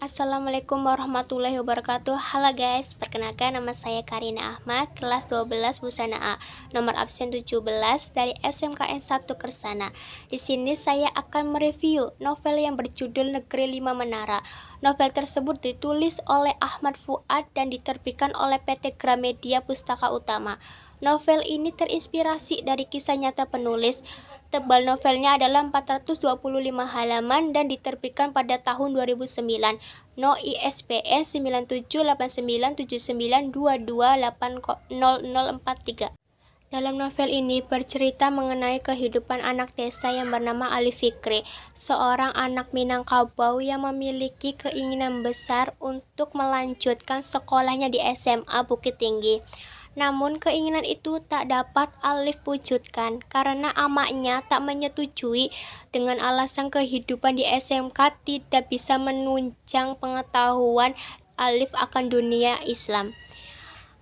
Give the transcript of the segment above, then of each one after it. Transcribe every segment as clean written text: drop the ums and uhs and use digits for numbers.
Assalamualaikum warahmatullahi wabarakatuh. Halo guys, perkenalkan nama saya Karina Ahmad, kelas 12 Busana A, nomor absen 17 dari SMKN 1 Kersana. Di sini saya akan mereview novel yang berjudul Negeri Lima Menara. Novel tersebut ditulis oleh Ahmad Fuad dan diterbitkan oleh PT Gramedia Pustaka Utama. Novel ini terinspirasi dari kisah nyata penulis. Tebal novelnya adalah 425 halaman dan diterbitkan pada tahun 2009. No ISBN 97897922800043. Dalam novel ini bercerita mengenai kehidupan anak desa yang bernama Alif Fikri, seorang anak Minangkabau yang memiliki keinginan besar untuk melanjutkan sekolahnya di SMA Bukit Tinggi. Namun keinginan itu tak dapat Alif wujudkan karena amaknya tak menyetujui dengan alasan kehidupan di SMK tidak bisa menunjang pengetahuan Alif akan dunia Islam.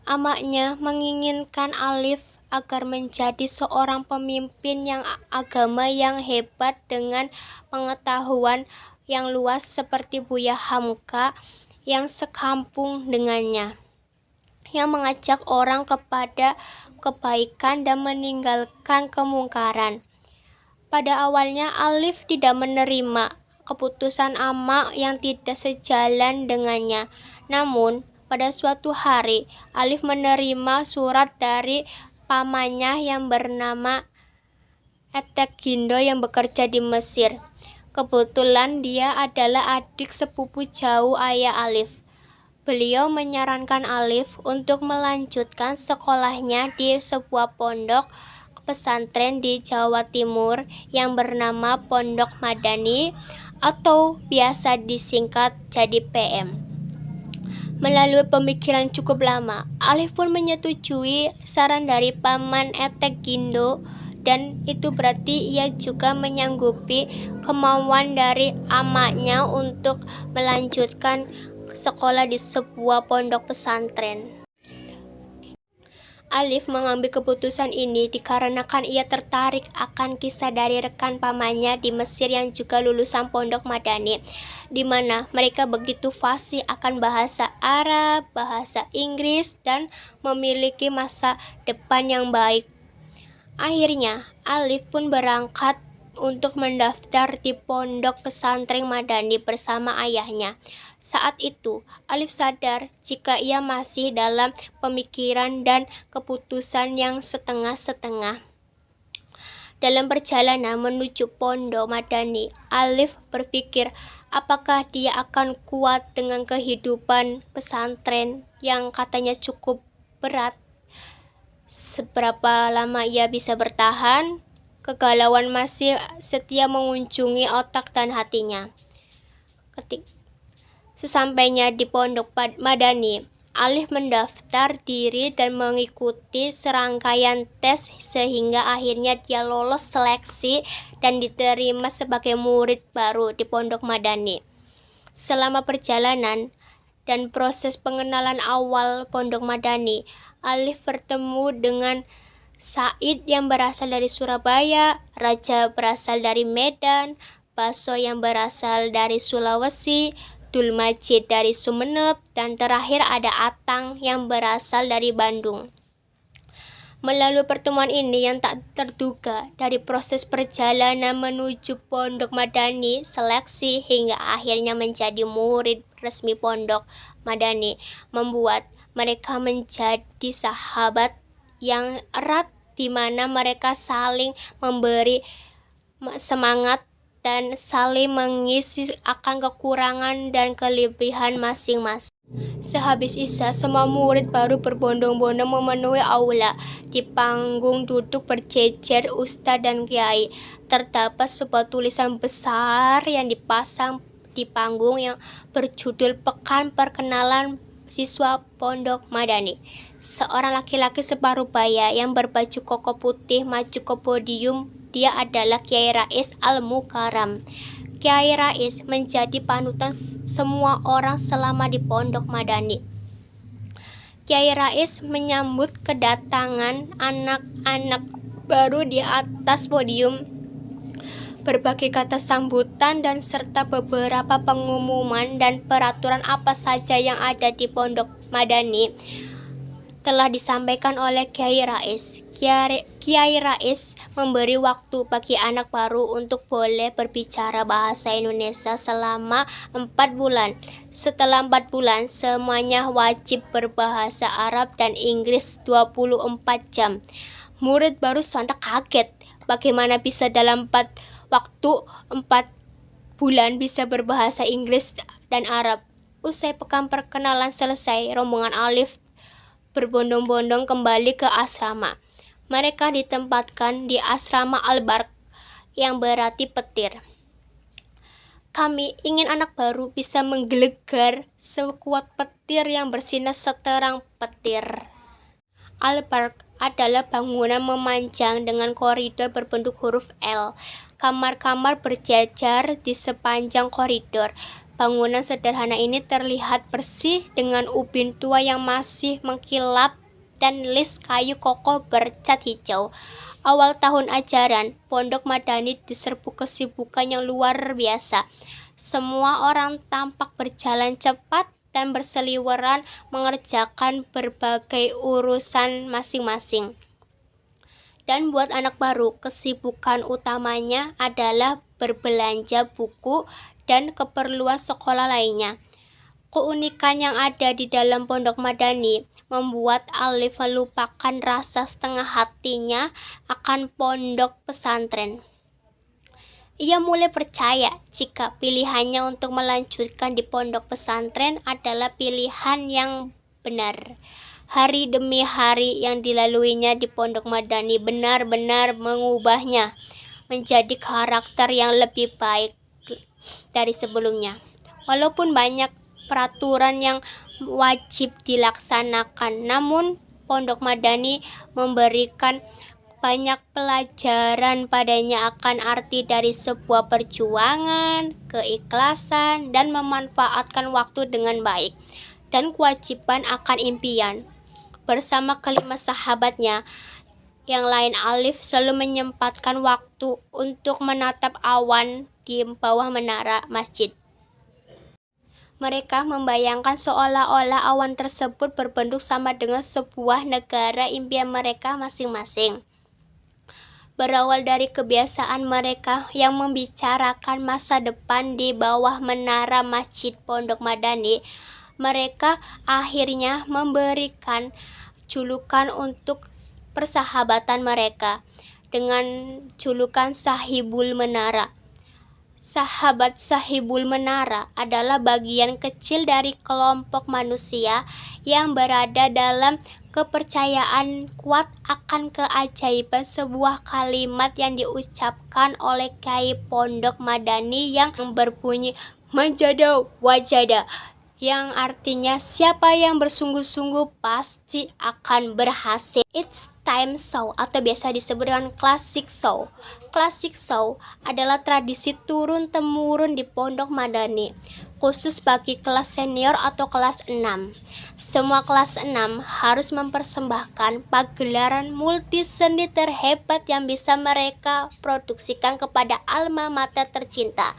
Amaknya menginginkan Alif agar menjadi seorang pemimpin yang agama yang hebat dengan pengetahuan yang luas seperti Buya Hamka yang sekampung dengannya, yang mengajak orang kepada kebaikan dan meninggalkan kemungkaran. Pada awalnya Alif tidak menerima keputusan amak yang tidak sejalan dengannya. Namun pada suatu hari Alif menerima surat dari pamannya yang bernama Etekindo yang bekerja di Mesir. Kebetulan dia adalah adik sepupu jauh ayah Alif. Beliau menyarankan Alif untuk melanjutkan sekolahnya di sebuah pondok pesantren di Jawa Timur yang bernama Pondok Madani atau biasa disingkat jadi PM. Melalui pemikiran cukup lama, Alif pun menyetujui saran dari paman Etekindo, dan itu berarti ia juga menyanggupi kemauan dari amaknya untuk melanjutkan sekolah di sebuah pondok pesantren. Alif mengambil keputusan ini dikarenakan ia tertarik akan kisah dari rekan pamannya di Mesir yang juga lulusan Pondok Madani, di mana mereka begitu fasih akan bahasa Arab, bahasa Inggris, dan memiliki masa depan yang baik. Akhirnya, Alif pun berangkat untuk mendaftar di pondok pesantren Madani bersama ayahnya. Saat itu, Alif sadar jika ia masih dalam pemikiran dan keputusan yang setengah-setengah. Dalam perjalanan menuju pondok Madani, Alif berpikir apakah dia akan kuat dengan kehidupan pesantren yang katanya cukup berat. Seberapa lama ia bisa bertahan? Kegalauan masih setia mengunjungi otak dan hatinya. Sesampainya di Pondok Madani, Alif mendaftar diri dan mengikuti serangkaian tes sehingga akhirnya dia lolos seleksi dan diterima sebagai murid baru di Pondok Madani. Selama perjalanan dan proses pengenalan awal Pondok Madani, Alif bertemu dengan Said yang berasal dari Surabaya, Raja berasal dari Medan, Baso yang berasal dari Sulawesi, Dul Majid dari Sumeneb, dan terakhir ada Atang yang berasal dari Bandung. Melalui pertemuan ini yang tak terduga, dari proses perjalanan menuju Pondok Madani, seleksi hingga akhirnya menjadi murid resmi Pondok Madani, membuat mereka menjadi sahabat yang erat di mana mereka saling memberi semangat dan saling mengisi akan kekurangan dan kelebihan masing-masing. Sehabis Isya, semua murid baru berbondong-bondong memenuhi aula. Di panggung duduk berjejer ustadz dan kiai. Terdapat sebuah tulisan besar yang dipasang di panggung yang berjudul Pekan Perkenalan Siswa Pondok Madani. Seorang laki-laki separuh baya yang berbaju koko putih maju ke podium. Dia adalah Kiai Rais Al-Mukarram. Kiai Rais menjadi panutan semua orang selama di Pondok Madani. Kiai Rais menyambut kedatangan anak-anak baru di atas podium. berbagai kata sambutan dan serta beberapa pengumuman dan peraturan apa saja yang ada di Pondok Madani telah disampaikan oleh Kiai Rais. Kiai Rais memberi waktu bagi anak baru untuk boleh berbicara bahasa Indonesia selama 4 bulan. Setelah 4 bulan, semuanya wajib berbahasa Arab dan Inggris 24 jam. Murid baru sontak kaget. Bagaimana bisa dalam 4 bulan bisa berbahasa Inggris dan Arab. Usai pekan perkenalan selesai, rombongan Alif berbondong-bondong kembali ke asrama. Mereka ditempatkan di asrama Al-Barq yang berarti petir. Kami ingin anak baru bisa menggelegar sekuat petir yang bersinar seterang petir. Al-Barq adalah bangunan memanjang dengan koridor berbentuk huruf L. Kamar-kamar berjajar di sepanjang koridor. Bangunan sederhana ini terlihat bersih dengan ubin tua yang masih mengkilap dan list kayu kokoh bercat hijau. Awal tahun ajaran, Pondok Madani diserbu kesibukan yang luar biasa. Semua orang tampak berjalan cepat dan berseliweran mengerjakan berbagai urusan masing-masing. Dan buat anak baru, kesibukan utamanya adalah berbelanja buku dan keperluan sekolah lainnya. Keunikan yang ada di dalam Pondok Madani membuat Alif melupakan rasa setengah hatinya akan pondok pesantren. Ia mulai percaya jika pilihannya untuk melanjutkan di pondok pesantren adalah pilihan yang benar. Hari demi hari yang dilaluinya di Pondok Madani benar-benar mengubahnya menjadi karakter yang lebih baik dari sebelumnya. Walaupun banyak peraturan yang wajib dilaksanakan, namun Pondok Madani memberikan banyak pelajaran padanya akan arti dari sebuah perjuangan, keikhlasan, dan memanfaatkan waktu dengan baik, dan kewajiban akan impian. Bersama kelima sahabatnya yang lain, Alif selalu menyempatkan waktu untuk menatap awan di bawah menara masjid. Mereka membayangkan seolah-olah awan tersebut berbentuk sama dengan sebuah negara impian mereka masing-masing. Berawal dari kebiasaan mereka yang membicarakan masa depan di bawah menara Masjid Pondok Madani, mereka akhirnya memberikan julukan untuk persahabatan mereka dengan julukan Sahibul Menara. Sahabat Sahibul Menara adalah bagian kecil dari kelompok manusia yang berada dalam kepercayaan kuat akan keajaiban sebuah kalimat yang diucapkan oleh Kiai Pondok Madani yang berbunyi Manjada Wajada, yang artinya siapa yang bersungguh-sungguh pasti akan berhasil. It's time show atau biasa disebut dengan classic show. Classic show adalah tradisi turun-temurun di Pondok Madani, khusus bagi kelas senior atau kelas 6. Semua kelas 6 harus mempersembahkan pagelaran multi seni terhebat yang bisa mereka produksikan kepada alma mater tercinta.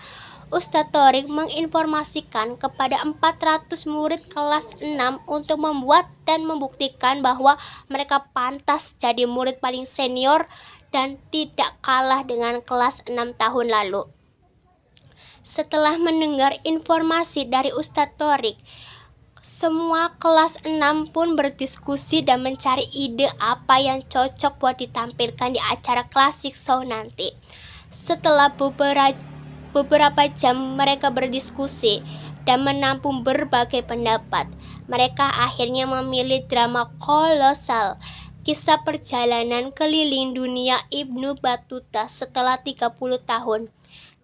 Ustadz Thorik menginformasikan kepada 400 murid kelas 6 untuk membuat dan membuktikan bahwa mereka pantas jadi murid paling senior dan tidak kalah dengan kelas 6 tahun lalu. Setelah mendengar informasi dari Ustadz Thorik, semua kelas 6 pun berdiskusi dan mencari ide apa yang cocok buat ditampilkan di acara Classic Show nanti. Setelah beberapa jam mereka berdiskusi dan menampung berbagai pendapat, mereka akhirnya memilih drama kolosal, kisah perjalanan keliling dunia Ibnu Battuta setelah 30 tahun.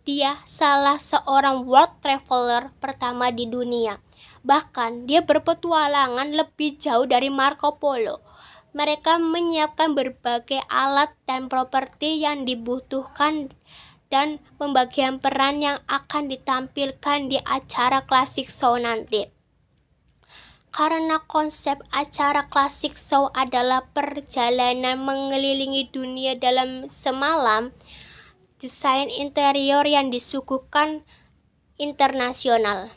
Dia salah seorang world traveler pertama di dunia. Bahkan dia berpetualangan lebih jauh dari Marco Polo. Mereka menyiapkan berbagai alat dan properti yang dibutuhkan dan pembagian peran yang akan ditampilkan di acara Classic Show nanti. Karena konsep acara Classic Show adalah perjalanan mengelilingi dunia dalam semalam, desain interior yang disuguhkan internasional.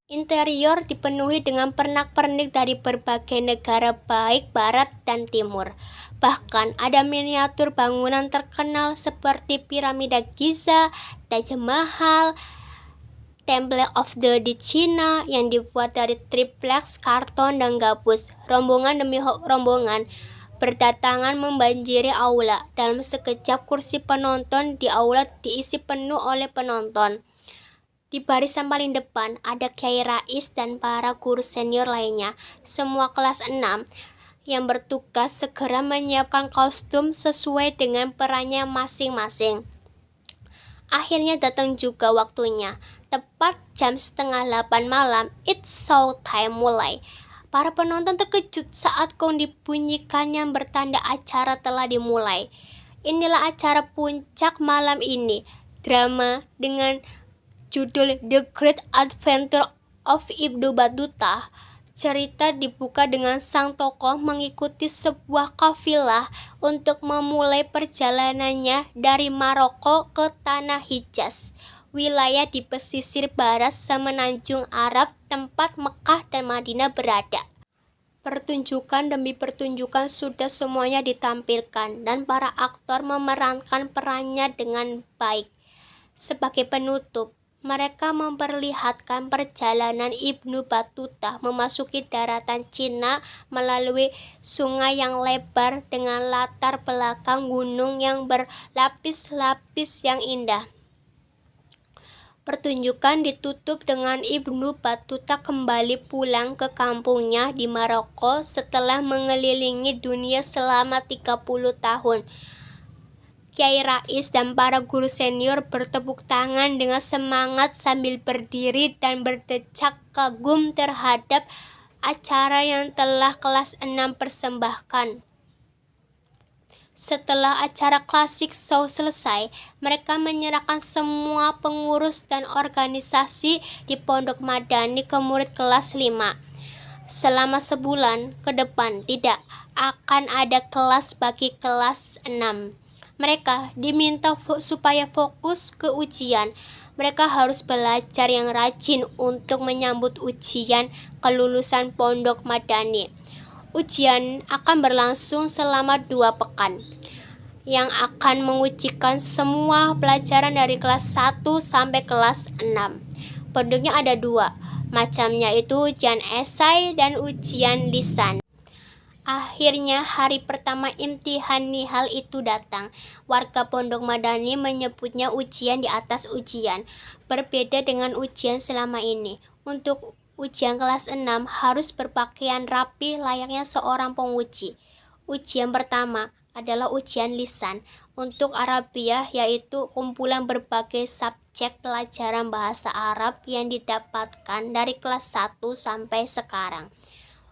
Interior dipenuhi dengan pernak-pernik dari berbagai negara baik barat dan timur. Bahkan ada miniatur bangunan terkenal seperti piramida Giza, Taj Mahal, Temple of the di China yang dibuat dari triplex, karton, dan gabus. Rombongan demi rombongan berdatangan membanjiri aula. Dalam sekejap kursi penonton di aula diisi penuh oleh penonton. Di barisan paling depan ada Kyai Rais dan para guru senior lainnya, semua kelas 6, yang bertugas segera menyiapkan kostum sesuai dengan perannya masing-masing. Akhirnya datang juga waktunya. Tepat jam 7:30 malam, it's show time mulai. Para penonton terkejut saat gong dibunyikan yang bertanda acara telah dimulai. Inilah acara puncak malam ini, drama dengan judul The Great Adventure of Ibnu Battuta. Cerita dibuka dengan sang tokoh mengikuti sebuah kafilah untuk memulai perjalanannya dari Maroko ke Tanah Hijaz, wilayah di pesisir barat semenanjung Arab tempat Mekah dan Madinah berada. Pertunjukan demi pertunjukan sudah semuanya ditampilkan dan para aktor memerankan perannya dengan baik. Sebagai penutup, mereka memperlihatkan perjalanan Ibnu Battuta memasuki daratan Cina melalui sungai yang lebar dengan latar belakang gunung yang berlapis-lapis yang indah. Pertunjukan ditutup dengan Ibnu Battuta kembali pulang ke kampungnya di Maroko setelah mengelilingi dunia selama 30 tahun. Kyai Rais dan para guru senior bertepuk tangan dengan semangat sambil berdiri dan berdecak kagum terhadap acara yang telah kelas 6 persembahkan. Setelah acara klasik show selesai, mereka menyerahkan semua pengurus dan organisasi di Pondok Madani ke murid kelas 5. Selama sebulan ke depan tidak akan ada kelas bagi kelas 6. Mereka diminta supaya fokus ke ujian. Mereka harus belajar yang rajin untuk menyambut ujian kelulusan Pondok Madani. Ujian akan berlangsung selama 2 pekan, yang akan mengujikan semua pelajaran dari kelas 1 sampai kelas 6. Bentuknya ada 2 macamnya, itu ujian esai dan ujian lisan. Akhirnya hari pertama imtihan nihal itu datang. Warga Pondok Madani menyebutnya ujian di atas ujian. Berbeda dengan ujian selama ini. Untuk ujian kelas 6 harus berpakaian rapi layaknya seorang penguji. Ujian pertama adalah ujian lisan. Untuk Arabiah, yaitu kumpulan berbagai subjek pelajaran bahasa Arab yang didapatkan dari kelas 1 sampai sekarang.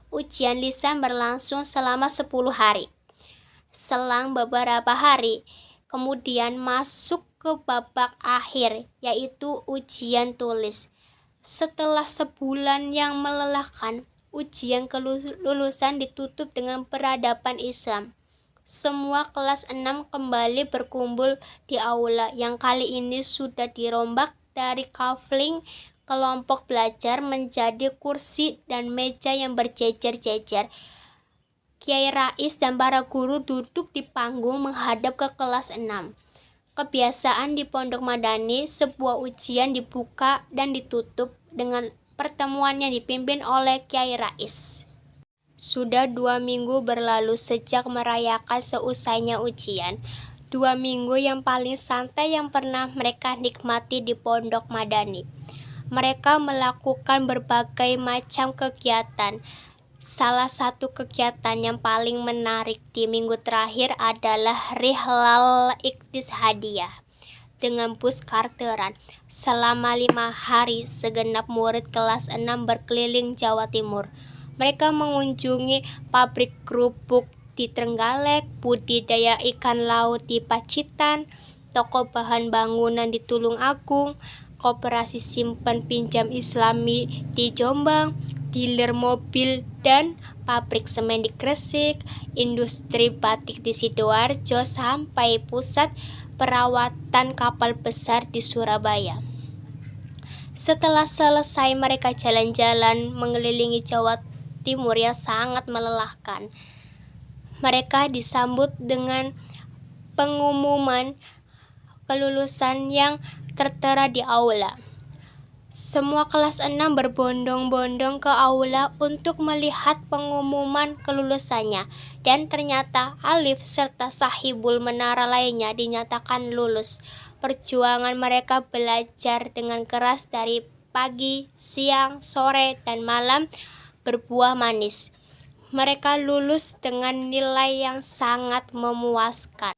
Ujian lisan berlangsung selama 10 hari. Selang beberapa hari, kemudian masuk ke babak akhir, yaitu ujian tulis. Setelah sebulan yang melelahkan, ujian kelulusan ditutup dengan peradaban Islam. Semua kelas 6 kembali berkumpul di aula yang kali ini sudah dirombak dari kafling kelompok belajar menjadi kursi dan meja yang berjejer-jejer. Kyai Rais dan para guru duduk di panggung menghadap ke kelas 6. Kebiasaan di Pondok Madani, sebuah ujian dibuka dan ditutup dengan pertemuan yang dipimpin oleh Kyai Rais. Sudah 2 minggu berlalu sejak merayakan seusainya ujian. 2 minggu yang paling santai yang pernah mereka nikmati di Pondok Madani. Mereka melakukan berbagai macam kegiatan. Salah satu kegiatan yang paling menarik di minggu terakhir adalah Rihlal Iqtisadiyah dengan bus karteran. Selama 5 hari, segenap murid kelas 6 berkeliling Jawa Timur. Mereka mengunjungi pabrik kerupuk di Trenggalek, budidaya ikan laut di Pacitan, toko bahan bangunan di Tulung Agung, koperasi simpan pinjam Islami di Jombang, dealer mobil dan pabrik semen di Gresik, industri batik di Sidoarjo, sampai pusat perawatan kapal besar di Surabaya. Setelah selesai mereka jalan-jalan mengelilingi Jawa Timur yang sangat melelahkan. Mereka disambut dengan pengumuman kelulusan yang tertera di aula. Semua kelas 6 berbondong-bondong ke aula untuk melihat pengumuman kelulusannya, dan ternyata Alif serta Sahibul Menara lainnya dinyatakan lulus. Perjuangan mereka belajar dengan keras dari pagi, siang, sore, dan malam berbuah manis. Mereka lulus dengan nilai yang sangat memuaskan.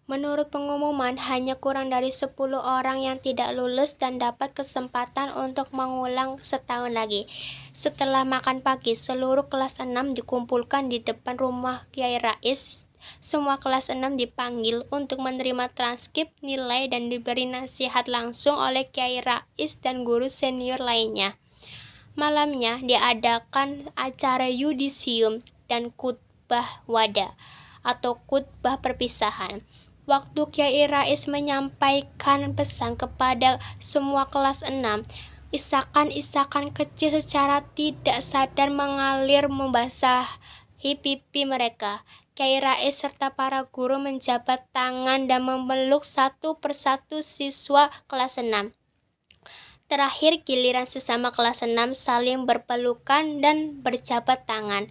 Menurut pengumuman, hanya kurang dari 10 orang yang tidak lulus dan dapat kesempatan untuk mengulang setahun lagi. Setelah makan pagi, seluruh kelas 6 dikumpulkan di depan rumah Kyai Rais. Semua kelas 6 dipanggil untuk menerima transkrip nilai dan diberi nasihat langsung oleh Kyai Rais dan guru senior lainnya. Malamnya diadakan acara yudisium dan khutbah wada atau khutbah perpisahan. Waktu Kyai Rais menyampaikan pesan kepada semua kelas 6, isakan-isakan kecil secara tidak sadar mengalir membasahi pipi mereka. Kyai Rais serta para guru menjabat tangan dan memeluk satu persatu siswa kelas 6. Terakhir giliran sesama kelas 6 saling berpelukan dan berjabat tangan.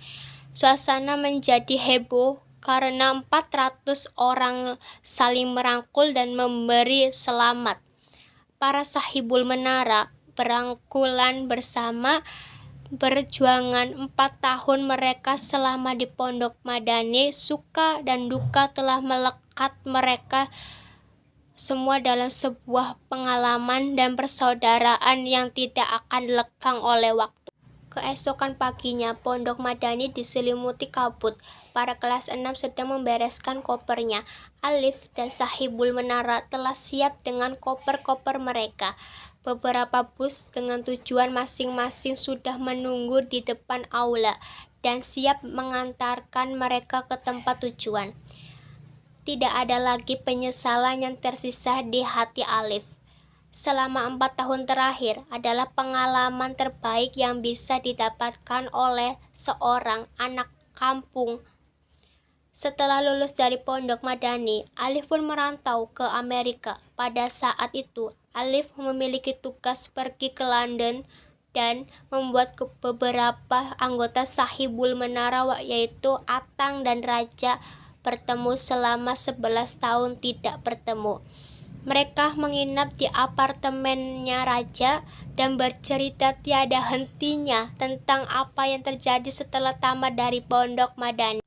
Suasana menjadi heboh karena 400 orang saling merangkul dan memberi selamat. Para Sahibul Menara berangkulan bersama. Perjuangan 4 tahun mereka selama di Pondok Madani, suka dan duka telah melekat mereka semua dalam sebuah pengalaman dan persaudaraan yang tidak akan lekang oleh waktu. Keesokan paginya, Pondok Madani diselimuti kabut. Para kelas 6 sedang membereskan kopernya. Alif dan Sahibul Menara telah siap dengan koper-koper mereka. Beberapa bus dengan tujuan masing-masing sudah menunggu di depan aula dan siap mengantarkan mereka ke tempat tujuan. Tidak ada lagi penyesalan yang tersisa di hati Alif. Selama 4 tahun terakhir adalah pengalaman terbaik yang bisa didapatkan oleh seorang anak kampung. Setelah lulus dari Pondok Madani, Alif pun merantau ke Amerika. Pada saat itu, Alif memiliki tugas pergi ke London dan membuat beberapa anggota Sahibul Menara yaitu Atang dan Raja bertemu selama 11 tahun tidak bertemu. Mereka menginap di apartemennya Raja dan bercerita tiada hentinya tentang apa yang terjadi setelah tamat dari Pondok Madani.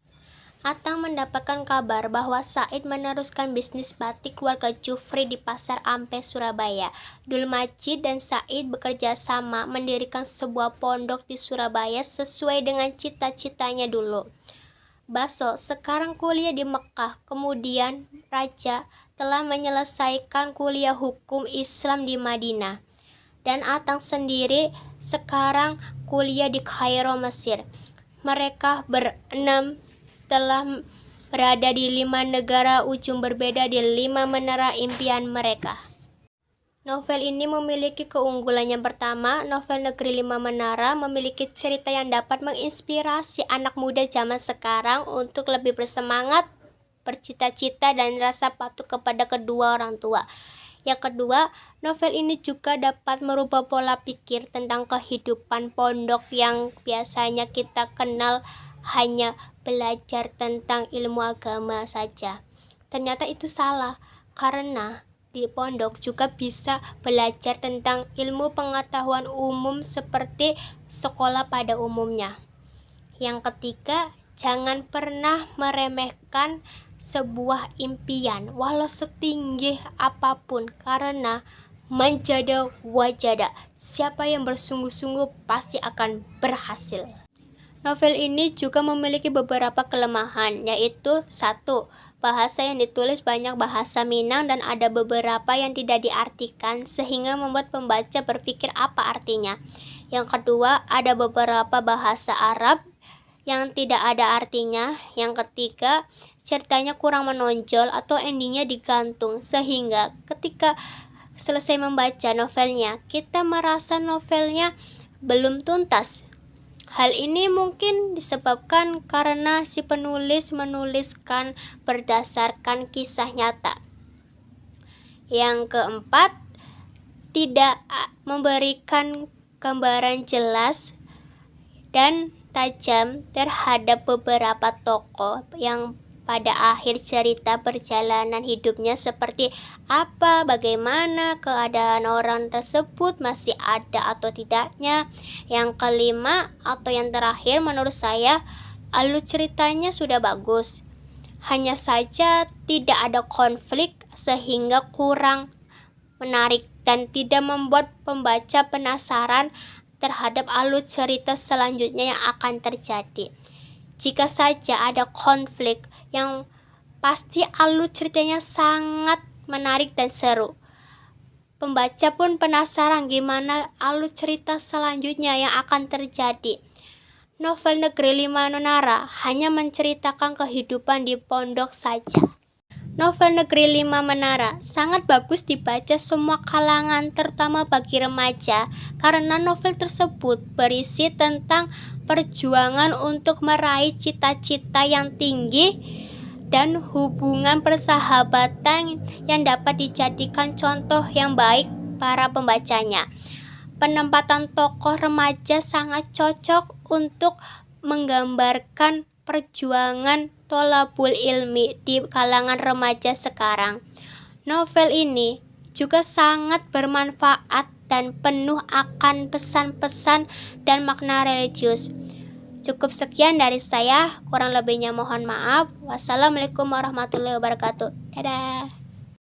Atang mendapatkan kabar bahwa Said meneruskan bisnis batik keluarga Jufri di Pasar Ampe, Surabaya. Dul Majid dan Said bekerja sama mendirikan sebuah pondok di Surabaya sesuai dengan cita-citanya dulu. Baso sekarang kuliah di Mekah, kemudian Raja telah menyelesaikan kuliah hukum Islam di Madinah. Dan Atang sendiri sekarang kuliah di Kairo, Mesir. Mereka berenam telah berada di 5 negara ujung berbeda di 5 menara impian mereka. Novel ini memiliki keunggulan yang pertama, novel Negeri 5 Menara memiliki cerita yang dapat menginspirasi anak muda zaman sekarang untuk lebih bersemangat, bercita-cita, dan rasa patuh kepada kedua orang tua. Yang kedua, novel ini juga dapat merubah pola pikir tentang kehidupan pondok yang biasanya kita kenal hanya belajar tentang ilmu agama saja. Ternyata itu salah, karena di pondok juga bisa belajar tentang ilmu pengetahuan umum seperti sekolah pada umumnya. Yang ketiga, jangan pernah meremehkan sebuah impian walau setinggi apapun, karena manjada wajada, siapa yang bersungguh-sungguh pasti akan berhasil. Novel ini juga memiliki beberapa kelemahan, yaitu 1. Bahasa yang ditulis banyak bahasa Minang dan ada beberapa yang tidak diartikan sehingga membuat pembaca berpikir apa artinya. Yang kedua, ada beberapa bahasa Arab yang tidak ada artinya. Yang ketiga, ceritanya kurang menonjol atau endingnya digantung, sehingga ketika selesai membaca novelnya, kita merasa novelnya belum tuntas. Hal ini mungkin disebabkan karena si penulis menuliskan berdasarkan kisah nyata. Yang keempat, tidak memberikan gambaran jelas dan tajam terhadap beberapa tokoh yang pada akhir cerita perjalanan hidupnya seperti apa, bagaimana keadaan orang tersebut, masih ada atau tidaknya. Yang kelima atau yang terakhir, menurut saya alur ceritanya sudah bagus, hanya saja tidak ada konflik sehingga kurang menarik dan tidak membuat pembaca penasaran terhadap alur cerita selanjutnya yang akan terjadi. Jika saja ada konflik, yang pasti alur ceritanya sangat menarik dan seru. Pembaca pun penasaran gimana alur cerita selanjutnya yang akan terjadi. Novel Negeri Lima Menara hanya menceritakan kehidupan di pondok saja. Novel Negeri Lima Menara sangat bagus dibaca semua kalangan, terutama bagi remaja, karena novel tersebut berisi tentang perjuangan untuk meraih cita-cita yang tinggi dan hubungan persahabatan yang dapat dijadikan contoh yang baik para pembacanya. Penempatan tokoh remaja sangat cocok untuk menggambarkan perjuangan tholabul ilmi di kalangan remaja sekarang. Novel ini juga sangat bermanfaat dan penuh akan pesan-pesan dan makna religius. Cukup sekian dari saya, kurang lebihnya mohon maaf. Wassalamualaikum warahmatullahi wabarakatuh. Dadah.